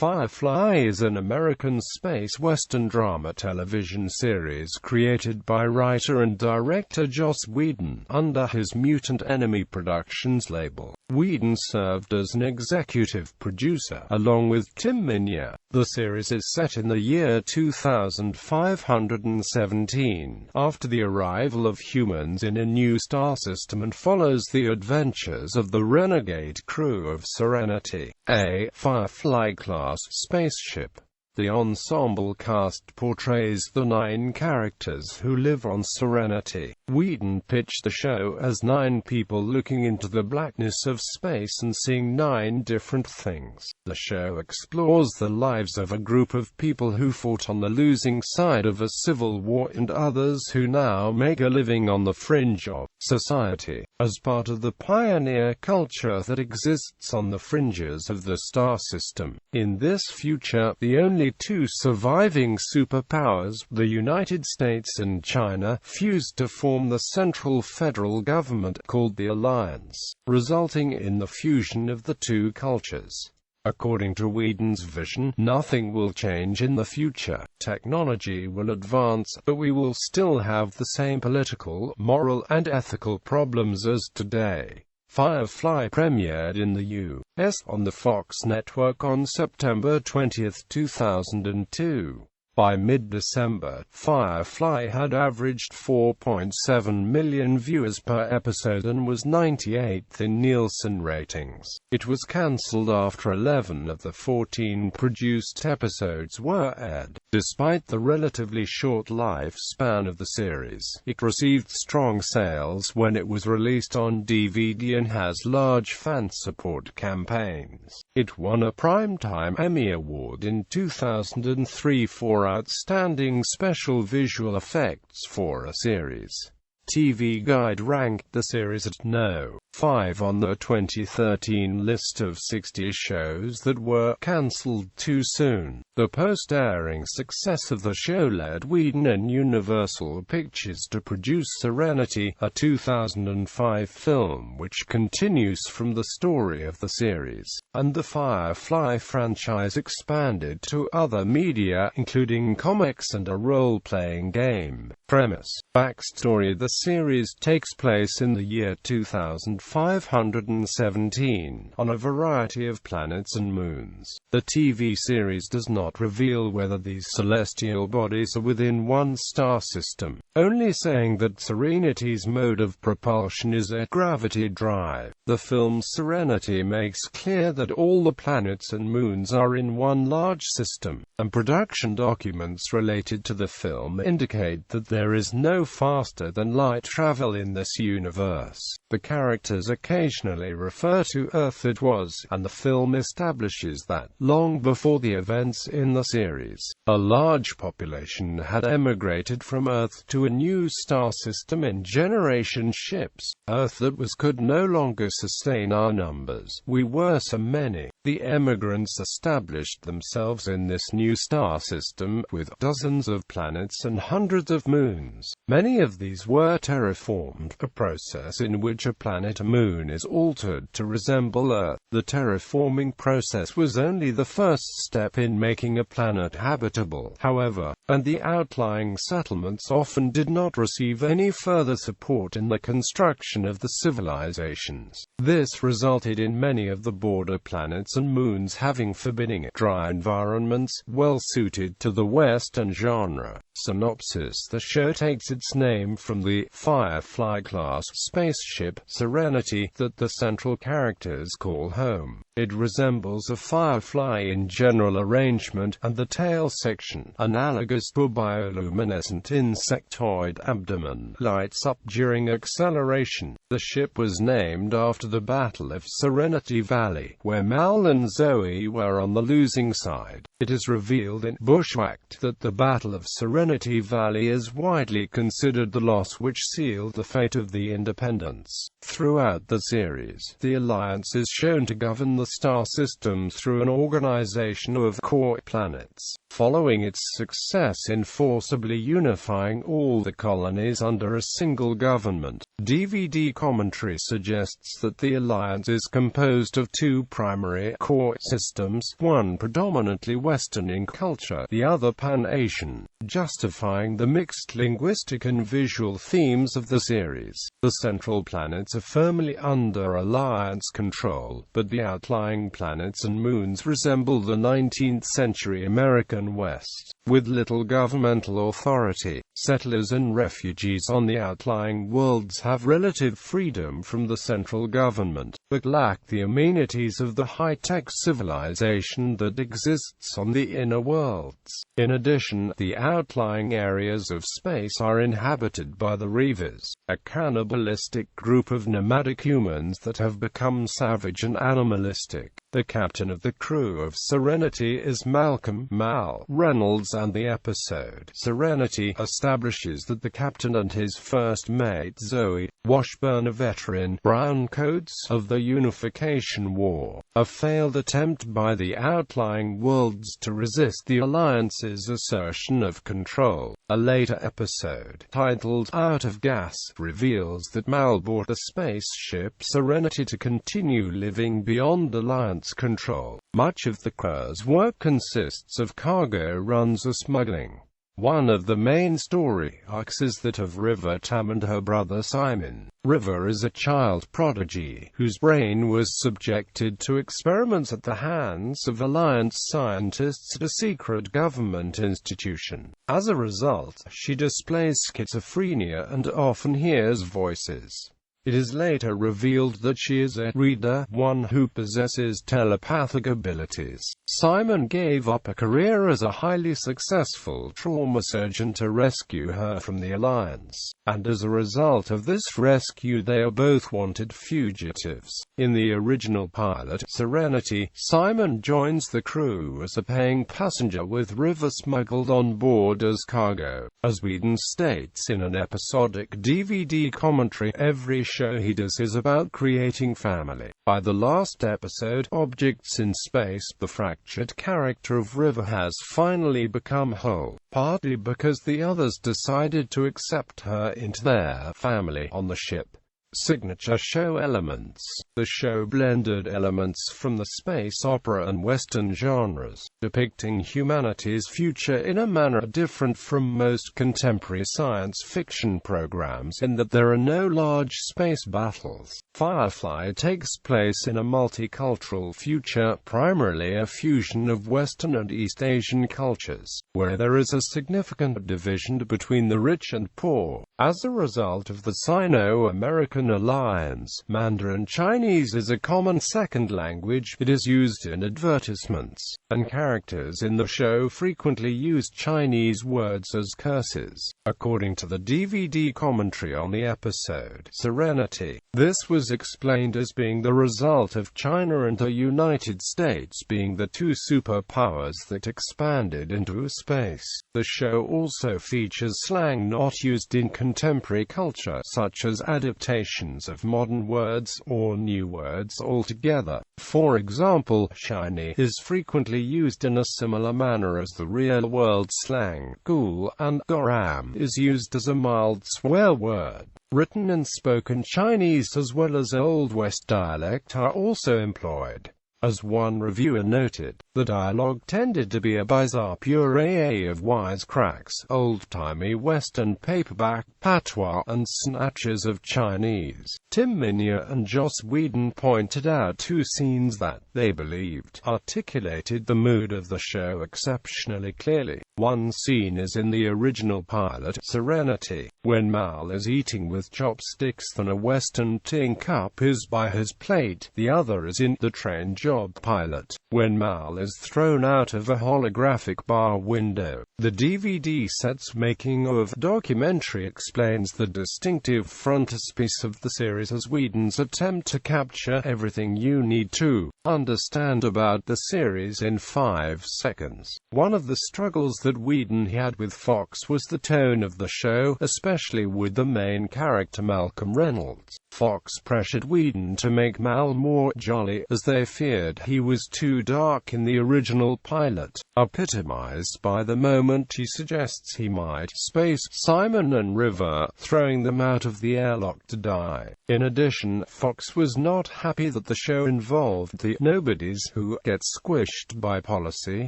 Firefly is an American space western drama television series created by writer and director Joss Whedon, under his Mutant Enemy Productions label. Whedon served as an executive producer, along with Tim Minear. The series is set in the year 2517, after the arrival of humans in a new star system, and follows the adventures of the renegade crew of Serenity, a Firefly-class spaceship. The ensemble cast portrays the 9 characters who live on Serenity. Whedon pitched the show as 9 people looking into the blackness of space and seeing 9 different things. The show explores the lives of a group of people who fought on the losing side of a civil war and others who now make a living on the fringe of society, as part of the pioneer culture that exists on the fringes of the star system. In this future, the only 2 surviving superpowers, the United States and China, fused to form the central federal government, called the Alliance, resulting in the fusion of the 2 cultures. According to Whedon's vision, nothing will change in the future. Technology will advance, but we will still have the same political, moral, and ethical problems as today. Firefly premiered in the U.S. on the Fox network on September 20, 2002. By mid-December, Firefly had averaged 4.7 million viewers per episode and was 98th in Nielsen ratings. It was cancelled after 11 of the 14 produced episodes were aired. Despite the relatively short lifespan of the series, it received strong sales when it was released on DVD and has large fan support campaigns. It won a Primetime Emmy Award in 2003 for Outstanding Special Visual Effects for a Series. TV Guide ranked the series at No. 5 on the 2013 list of 60 shows that were cancelled too soon. The post-airing success of the show led Whedon and Universal Pictures to produce Serenity, a 2005 film which continues from the story of the series, and the Firefly franchise expanded to other media, including comics and a role-playing game. Premise. Backstory. The series takes place in the year 2517, on a variety of planets and moons. The TV series does not reveal whether these celestial bodies are within one star system, only saying that Serenity's mode of propulsion is a gravity drive. The film Serenity makes clear that all the planets and moons are in one large system, and production documents related to the film indicate that there is no faster-than-light travel in this universe. The characters occasionally refer to Earth as was, and the film establishes that, long before the events in the series, a large population had emigrated from Earth to a new star system in generation ships. Earth that could no longer sustain our numbers. We were so many. The emigrants established themselves in this new star system, with dozens of planets and hundreds of moons. Many of these were terraformed, a process in which a planet or moon is altered to resemble Earth. The terraforming process was only the first step in making a planet habitable, however, and the outlying settlements often did not receive any further support in the construction of the civilizations. This resulted in many of the border planets and moons having forbidding, dry environments, well suited to the Western genre. Synopsis. The show takes its name from the Firefly-class spaceship, Serenity, that the central characters call home. It resembles a firefly in general arrangement, and the tail section, analogous to a bioluminescent insectoid abdomen, lights up during acceleration. The ship was named after the Battle of Serenity Valley, where Mal and Zoe were on the losing side. It is revealed in Bushwhacked that the Battle of Serenity Valley is widely considered the loss which which sealed the fate of the Independence. Throughout the series, the Alliance is shown to govern the star system through an organization of core planets, following its success in forcibly unifying all the colonies under a single government. DVD commentary suggests that the Alliance is composed of two primary core systems, one predominantly Western in culture, the other Pan-Asian, justifying the mixed linguistic and visual themes of the series. The central planets are firmly under Alliance control, but the outlying planets and moons resemble the 19th-century American West, with little governmental authority. Settlers and refugees on the outlying worlds have relative freedom from the central government, but lack the amenities of the high-tech civilization that exists on the inner worlds. In addition, the outlying areas of space are inhabited by the Reavers, a cannibalistic group of nomadic humans that have become savage and animalistic. The captain of the crew of Serenity is Malcolm Mal Reynolds, and the episode Serenity establishes that the captain and his first mate Zoe Washburn, a veteran browncoats of the Unification War, a failed attempt by the outlying worlds to resist the Alliance's assertion of control. A later episode, titled Out of Gas, reveals that Mal bought the spaceship Serenity to continue living beyond Alliance control. Much of the crew's work consists of cargo runs or smuggling. One of the main story arcs is that of River Tam and her brother Simon. River is a child prodigy, whose brain was subjected to experiments at the hands of Alliance scientists at a secret government institution. As a result, she displays schizophrenia and often hears voices. It is later revealed that she is a reader, one who possesses telepathic abilities. Simon gave up a career as a highly successful trauma surgeon to rescue her from the Alliance, and as a result of this rescue they are both wanted fugitives. In the original pilot, Serenity, Simon joins the crew as a paying passenger with River smuggled on board as cargo. As Whedon states in an episodic DVD commentary, every show he does is about creating family. By the last episode, Objects in Space, the fractured character of River has finally become whole, partly because the others decided to accept her into their family on the ship. Signature show elements. The show blended elements from the space opera and Western genres, depicting humanity's future in a manner different from most contemporary science fiction programs in that there are no large space battles. Firefly takes place in a multicultural future, primarily a fusion of Western and East Asian cultures, where there is a significant division between the rich and poor. As a result of the Sino-American Alliance, Mandarin Chinese is a common second language. It is used in advertisements, and characters in the show frequently use Chinese words as curses. According to the DVD commentary on the episode Serenity, this was explained as being the result of China and the United States being the two superpowers that expanded into space. The show also features slang not used in contemporary culture, such as adaptations of modern words or new words altogether. For example, shiny is frequently used in a similar manner as the real-world slang. Cool and goram is used as a mild swear word. Written and spoken Chinese as well as Old West dialect are also employed. As one reviewer noted, the dialogue tended to be a bizarre puree of wisecracks, old-timey Western paperback patois, and snatches of Chinese. Tim Minear and Joss Whedon pointed out two scenes that, they believed, articulated the mood of the show exceptionally clearly. One scene is in the original pilot, Serenity, when Mal is eating with chopsticks and a Western tin cup is by his plate. The other is in The Train Job job pilot. When Mal is thrown out of a holographic bar window, the DVD set's making-of documentary explains the distinctive frontispiece of the series as Whedon's attempt to capture everything you need to understand about the series in 5 seconds. One of the struggles that Whedon had with Fox was the tone of the show, especially with the main character Malcolm Reynolds. Fox pressured Whedon to make Mal more jolly, as they feared he was too dark in the original pilot, epitomized by the moment he suggests he might space Simon and River, throwing them out of the airlock to die. In addition, Fox was not happy that the show involved the nobodies who get squished by policy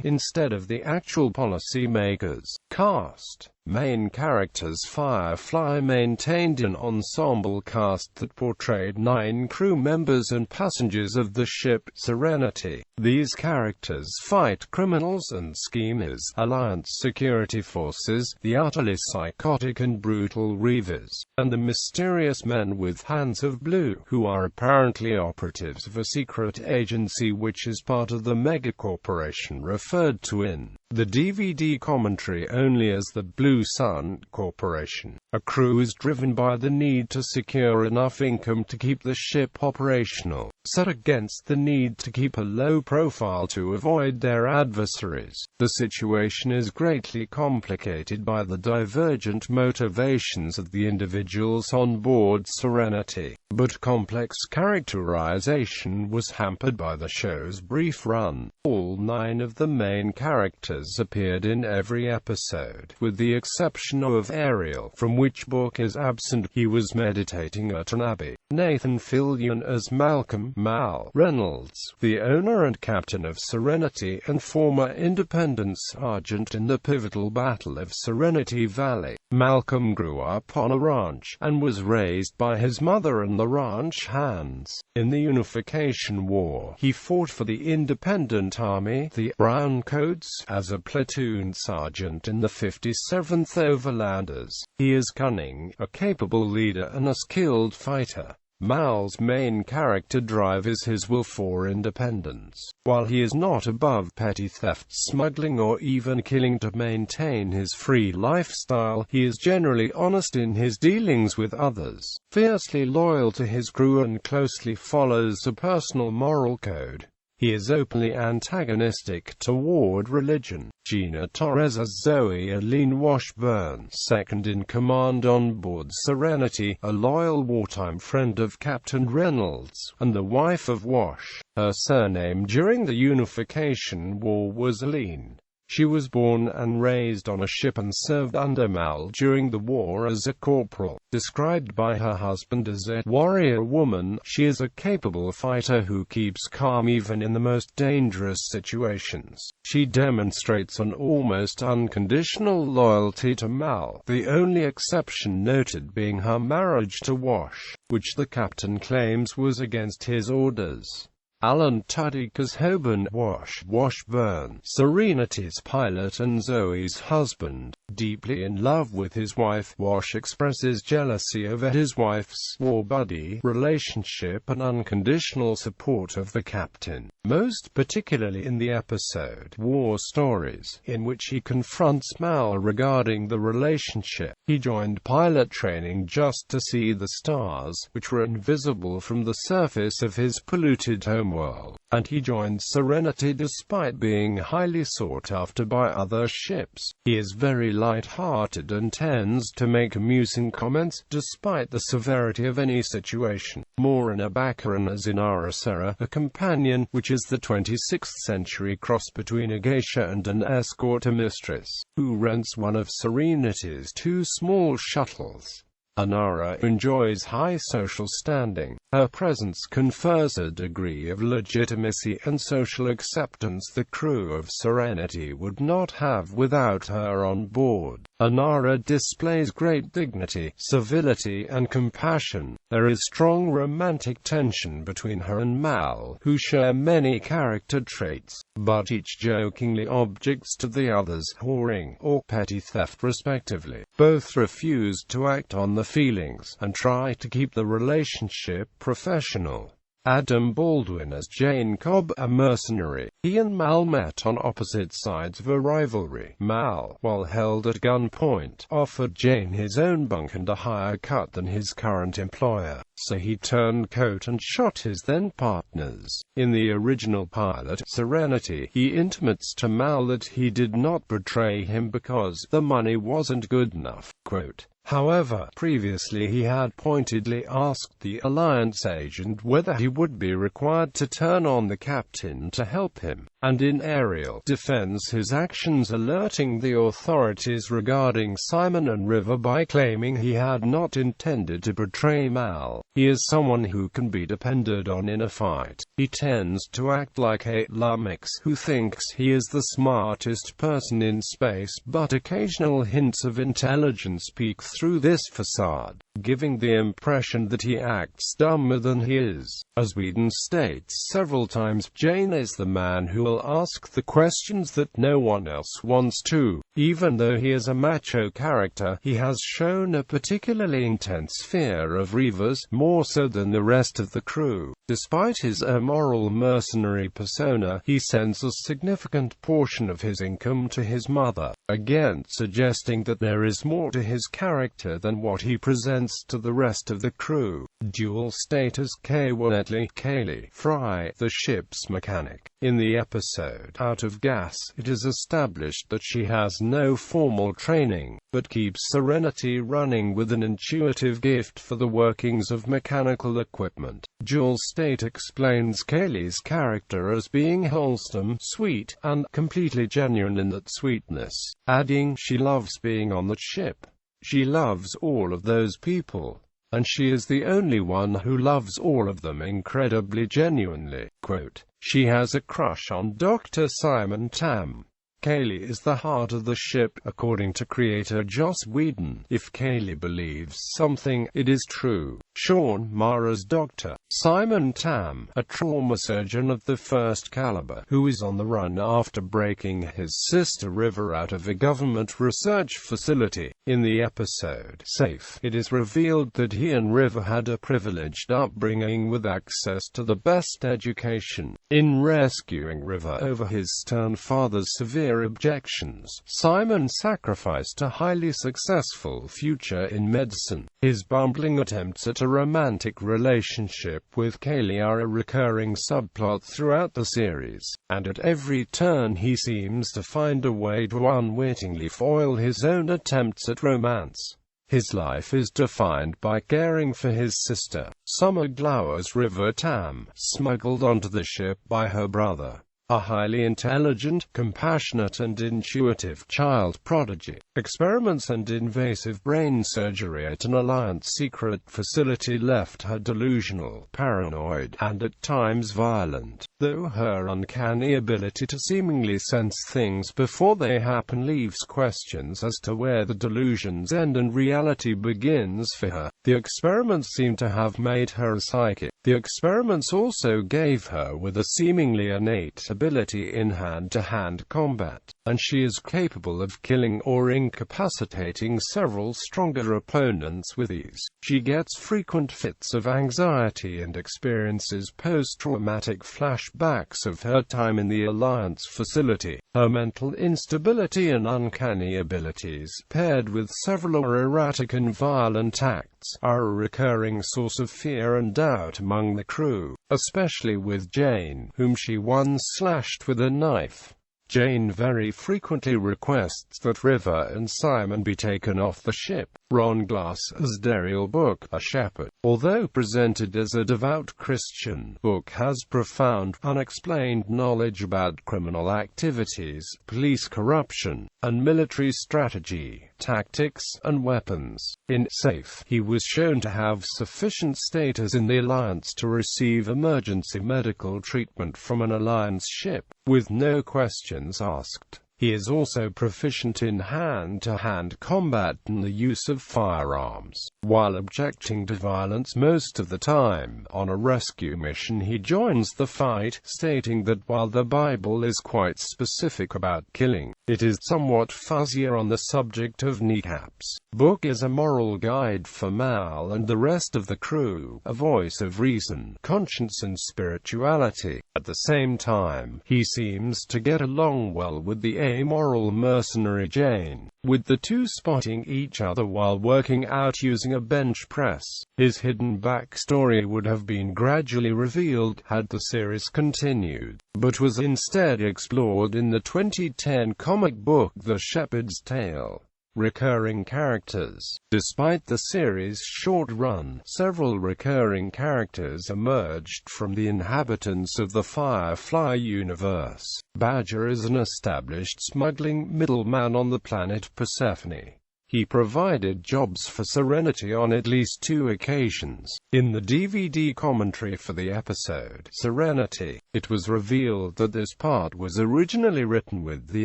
instead of the actual policy makers. Cast. Main characters. Firefly maintained an ensemble cast that portrayed 9 crew members and passengers of the ship Serenity. These characters fight criminals and schemers, Alliance security forces, the utterly psychotic and brutal Reavers, and the mysterious men with hands of blue, who are apparently operatives of a secret agency which is part of the megacorporation referred to in the DVD commentary only as the Blue Sun Corporation. A crew is driven by the need to secure enough income to keep the ship operational, set against the need to keep a low profile to avoid their adversaries. The situation is greatly complicated by the divergent motivations of the individuals on board Serenity, but complex characterization was hampered by the show's brief run. All 9 of the main characters appeared in every episode, with the exception of Ariel, from which book is absent. He was meditating at an abbey. Nathan Fillion as Malcolm Mal Reynolds, the owner and captain of Serenity and former independent sergeant in the pivotal Battle of Serenity Valley. Malcolm grew up on a ranch, and was raised by his mother and the ranch hands. In the Unification War, he fought for the Independent Army, the Browncoats, as a platoon sergeant in the 57th Overlanders. He is cunning, a capable leader and a skilled fighter. Mal's main character drive is his will for independence. While he is not above petty theft, smuggling or even killing to maintain his free lifestyle, he is generally honest in his dealings with others, fiercely loyal to his crew and closely follows a personal moral code. He is openly antagonistic toward religion. Gina Torres as Zoe Aline Washburn, second in command on board Serenity, a loyal wartime friend of Captain Reynolds, and the wife of Wash. Her surname during the Unification War was Aline. She was born and raised on a ship and served under Mal during the war as a corporal. Described by her husband as a warrior woman, she is a capable fighter who keeps calm even in the most dangerous situations. She demonstrates an almost unconditional loyalty to Mal, the only exception noted being her marriage to Wash, which the captain claims was against his orders. Alan Tudyk as Hoban Washburn, Serenity's pilot and Zoe's husband. Deeply in love with his wife, Wash expresses jealousy over his wife's war buddy relationship and unconditional support of the captain, most particularly in the episode War Stories, in which he confronts Mal regarding the relationship. He joined pilot training just to see the stars, which were invisible from the surface of his polluted homeworld, and he joined Serenity despite being highly sought after by other ships. He is very light-hearted and tends to make amusing comments, despite the severity of any situation. More in Abakaran as Inara Serra, a companion, which is the 26th century cross between a geisha and an escort mistress, who rents one of Serenity's 2 small shuttles. Inara enjoys high social standing. Her presence confers a degree of legitimacy and social acceptance the crew of Serenity would not have without her on board. Inara displays great dignity, civility and compassion. There is strong romantic tension between her and Mal, who share many character traits, but each jokingly objects to the other's whoring or petty theft respectively. Both refuse to act on the feelings, and try to keep the relationship professional. Adam Baldwin as Jane Cobb, a mercenary. He and Mal met on opposite sides of a rivalry. Mal, while held at gunpoint, offered Jane his own bunk and a higher cut than his current employer, so he turned coat and shot his then-partners. In the original pilot, Serenity, he intimates to Mal that he did not betray him because the money wasn't good enough. Quote, however, previously he had pointedly asked the Alliance agent whether he would be required to turn on the captain to help him, and in aerial defends his actions, alerting the authorities regarding Simon and River by claiming he had not intended to betray Mal. He is someone who can be depended on in a fight. He tends to act like a lummox who thinks he is the smartest person in space, but occasional hints of intelligence peek through this facade, giving the impression that he acts dumber than he is. As Whedon states several times, Jane is the man who will ask the questions that no one else wants to. Even though he is a macho character, he has shown a particularly intense fear of Reavers, more so than the rest of the crew. Despite his immoral mercenary persona, he sends a significant portion of his income to his mother, again suggesting that there is more to his character than what he presents to the rest of the crew. Dual status. Kaylee Fry, the ship's mechanic. In the episode Out of Gas, it is established that she has no formal training, but keeps Serenity running with an intuitive gift for the workings of mechanical equipment. Dual State explains Kaylee's character as being wholesome, sweet, and completely genuine in that sweetness, adding, she loves being on the ship. She loves all of those people, and she is the only one who loves all of them incredibly genuinely. Quote, she has a crush on Dr. Simon Tam. Kaylee is the heart of the ship, according to creator Joss Whedon. If Kaylee believes something, it is true. Sean Mara's Dr. Simon Tam, a trauma surgeon of the first caliber, who is on the run after breaking his sister River out of a government research facility. In the episode Safe, it is revealed that he and River had a privileged upbringing with access to the best education. In rescuing River over his stern father's severe objections, Simon sacrificed a highly successful future in medicine. His bumbling attempts at a romantic relationship with Kaylee are a recurring subplot throughout the series, and at every turn he seems to find a way to unwittingly foil his own attempts at romance. His life is defined by caring for his sister, Summer Glowers River Tam, smuggled onto the ship by her brother, a highly intelligent, compassionate and intuitive child prodigy. Experiments and invasive brain surgery at an Alliance secret facility left her delusional, paranoid, and at times violent, though her uncanny ability to seemingly sense things before they happen leaves questions as to where the delusions end and reality begins for her. The experiments seem to have made her a psychic. The experiments also gave her with a seemingly innate ability in hand-to-hand combat, and she is capable of killing or incapacitating several stronger opponents with ease. She gets frequent fits of anxiety and experiences post-traumatic flashbacks of her time in the Alliance facility. Her mental instability and uncanny abilities, paired with several erratic and violent acts, are a recurring source of fear and doubt among the crew, especially with Jane, whom she once slashed with a knife. Jane very frequently requests that River and Simon be taken off the ship. Ron Glass as Daryl Book, a shepherd. Although presented as a devout Christian, Book has profound, unexplained knowledge about criminal activities, police corruption, and military strategy, tactics, and weapons. In Safe, he was shown to have sufficient status in the Alliance to receive emergency medical treatment from an Alliance ship, with no questions asked. He is also proficient in hand-to-hand combat and the use of firearms. While objecting to violence most of the time, on a rescue mission he joins the fight, stating that while the Bible is quite specific about killing, it is somewhat fuzzier on the subject of kneecaps. Book is a moral guide for Mal and the rest of the crew, a voice of reason, conscience and spirituality. At the same time, he seems to get along well with the amoral mercenary Jane, with the two spotting each other while working out using a bench press. His hidden backstory would have been gradually revealed had the series continued, but was instead explored in the 2010 comic book The Shepherd's Tale. Recurring characters. Despite the series' short run, several recurring characters emerged from the inhabitants of the Firefly universe. Badger is an established smuggling middleman on the planet Persephone. He provided jobs for Serenity on at least 2 occasions. In the DVD commentary for the episode Serenity, it was revealed that this part was originally written with the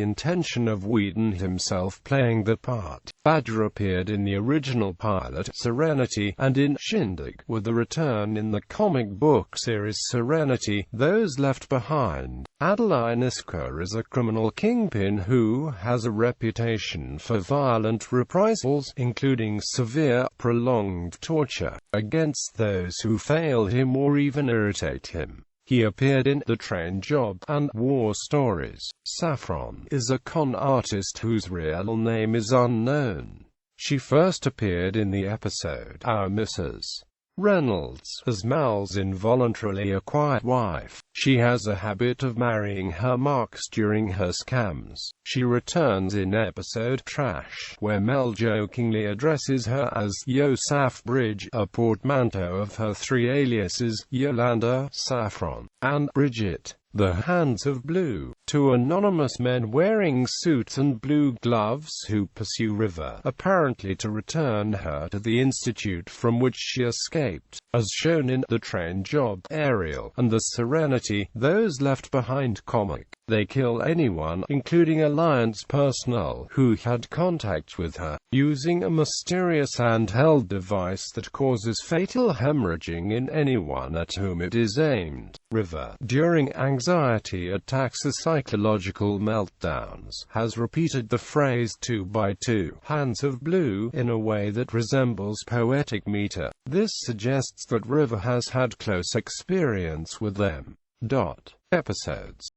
intention of Whedon himself playing the part. Badger appeared in the original pilot Serenity, and in Shindig, with a return in the comic book series Serenity, Those Left Behind. Adeline Isker is a criminal kingpin who has a reputation for violent reprisals, including severe, prolonged torture, against those who fail him or even irritate him. He appeared in The Train Job and War Stories. Saffron is a con artist whose real name is unknown. She first appeared in the episode Our Mrs. Reynolds as Mal's involuntarily acquired wife. She has a habit of marrying her marks during her scams. She returns in episode Trash, where Mel jokingly addresses her as Yo Saff Bridge, a portmanteau of her 3 aliases, Yolanda, Saffron, and Bridget. The Hands of Blue. 2 anonymous men wearing suits and blue gloves who pursue River, apparently to return her to the institute from which she escaped. As shown in The Train Job, Ariel, and the Serenity, Those Left Behind comic, they kill anyone, including Alliance personnel, who had contact with her, using a mysterious handheld device that causes fatal hemorrhaging in anyone at whom it is aimed. River, during anxiety attacks or psychological meltdowns, has repeated the phrase 2x2 hands of blue in a way that resembles poetic meter. This suggests that River has had close experience with them. Episodes